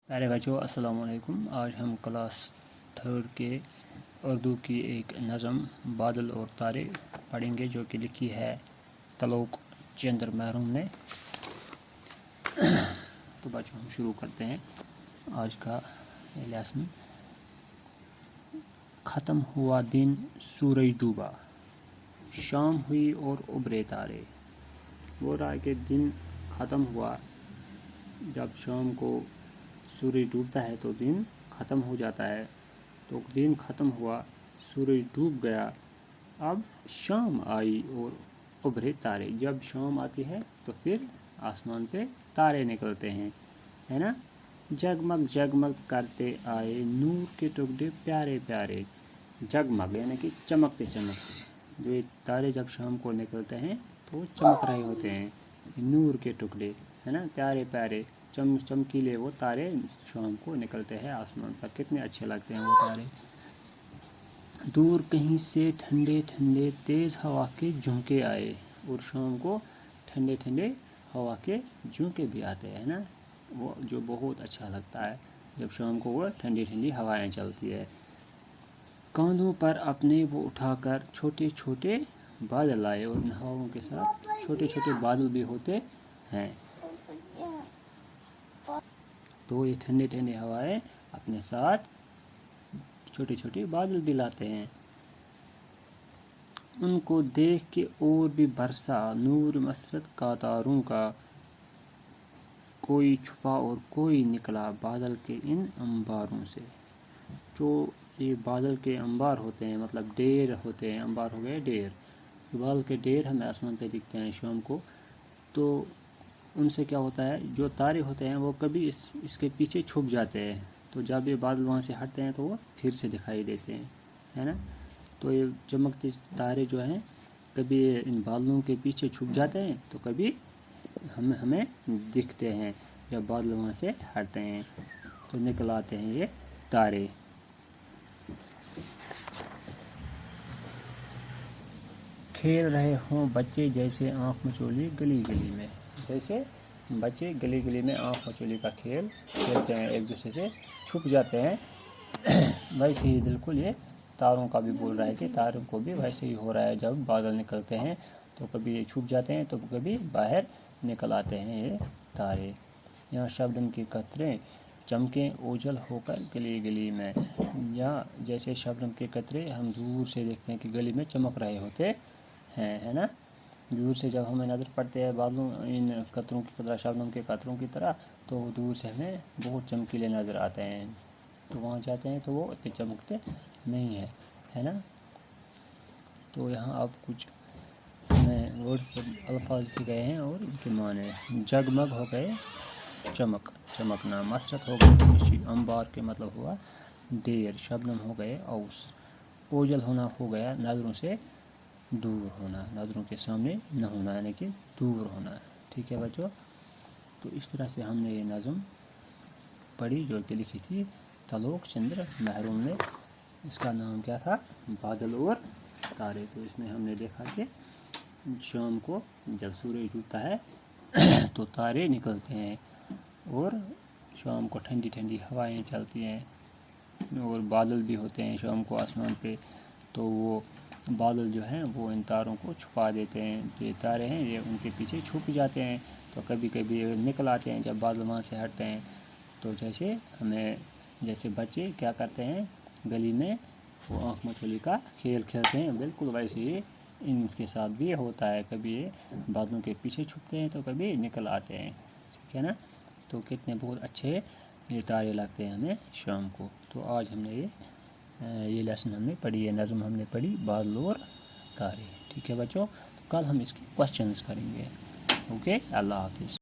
प्यारे बच्चों अस्सलाम वालेकुम। आज हम क्लास 3 के उर्दू की एक नज़म बादल और तारे पढ़ेंगे जो कि लिखी है तलोक चंद्र महरूम ने। तो बच्चों हम शुरू करते हैं आज का लेसन। ख़त्म हुआ दिन सूरज डूबा, शाम हुई और उभरे तारे। वो रहा कि दिन ख़त्म हुआ, जब शाम को सूरज डूबता है तो दिन ख़त्म हो जाता है। तो दिन ख़त्म हुआ, सूरज डूब गया, अब शाम आई और उभरे तारे। जब शाम आती है तो फिर आसमान पे तारे निकलते हैं, है ना। जगमग जगमग करते आए नूर के टुकड़े प्यारे प्यारे। जगमग यानी कि चमकते चमकते, जो ये तारे जब शाम को निकलते हैं तो चमक रहे होते हैं। नूर के टुकड़े, है ना, प्यारे प्यारे चमकीले वो तारे शाम को निकलते हैं आसमान पर। कितने अच्छे लगते हैं वो तारे। दूर कहीं से ठंडे ठंडे तेज़ हवा के झोंके आए, और शाम को ठंडे ठंडे हवा के झोंके भी आते हैं ना, वो जो बहुत अच्छा लगता है जब शाम को वो ठंडी ठंडी हवाएं चलती है। कांधों पर अपने वो उठाकर छोटे छोटे बादल आए, और इन हवाओं के साथ छोटे छोटे बादल भी होते हैं। तो ये ठंडे ठंडे हवाएं अपने साथ छोटे छोटे बादल भी लाते हैं। उनको देख के और भी बरसा नूर मसरत का तारों का, कोई छुपा और कोई निकला बादल के इन अंबारों से। जो ये बादल के अंबार होते हैं, मतलब ढेर होते हैं, अंबार हो गए ढेर। बादल के ढेर हमें आसमान पे दिखते हैं शाम को, तो उनसे क्या होता है, जो तारे होते हैं वो कभी इसके पीछे छुप जाते हैं, तो जब ये बादल वहाँ से हटते हैं तो वो फिर से दिखाई देते हैं, है ना। तो ये चमकते तारे जो हैं कभी इन बादलों के पीछे छुप जाते हैं, तो कभी हमें दिखते हैं जब बादल वहाँ से हटते हैं तो निकल आते हैं ये तारे। खेल रहे हों बच्चे जैसे आँख मचोली गली गली में। जैसे बच्चे गली गली में आँख मचोली का खेल खेलते हैं, एक दूसरे से छुप जाते हैं। वैसे ही बिल्कुल ये तारों का भी बोल रहा है कि तारों को भी वैसे ही हो रहा है। जब बादल निकलते हैं तो कभी ये छुप जाते हैं तो कभी बाहर निकल आते हैं ये तारे। यहाँ शबनम के कतरे चमके ओझल होकर गली गली में। या जैसे शबनम के कतरे हम दूर से देखते हैं कि गली में चमक रहे होते हैं, है ना। दूर से जब हमें नज़र पड़ते हैं बादलों इन कतरों की तरह, शबनम के कतरों की तरह, तो दूर से हमें बहुत चमकीले नज़र आते हैं। तो वहाँ जाते हैं तो वो इतने चमकते नहीं है ना। तो यहाँ अब कुछ वर्ड्स अल्फाज लिखे गए हैं और इनके माने। जगमग हो गए चमक चमकना, मसरत हो गई खुशी, अंबार के मतलब हुआ ढेर, शबनम हो गए औस, ओझल होना हो गया नज़रों से दूर होना, नज़रों के सामने न होना यानी कि दूर होना। ठीक है बच्चों, तो इस तरह से हमने ये नज़म पढ़ी जो कि लिखी थी तलोक चंद्र महरूम ने। इसका नाम क्या था, बादल और तारे। तो इसमें हमने देखा कि शाम को जब सूरज डूबता है तो तारे निकलते हैं, और शाम को ठंडी ठंडी हवाएं चलती हैं, और बादल भी होते हैं शाम को आसमान पे। तो वो बादल जो हैं वो इन तारों को छुपा देते हैं। जो ये तारे हैं ये उनके पीछे छुप जाते हैं, तो कभी कभी निकल आते हैं जब बादल वहाँ से हटते हैं। तो जैसे बच्चे क्या करते हैं गली में, वो आँख मचोली का खेल खेलते हैं, बिल्कुल वैसे ही इनके साथ भी होता है। कभी ये बादलों के पीछे छुपते हैं तो कभी निकल आते हैं, ठीक है ना। तो कितने बहुत अच्छे ये तारे लगते हैं हमें शाम को। तो आज हमने ये लेसन हमने पढ़ी, ये नज़म हमने पढ़ी बादल और तारे। ठीक है बच्चों, कल हम इसके क्वेश्चंस करेंगे। ओके, अल्लाह हाफिज़।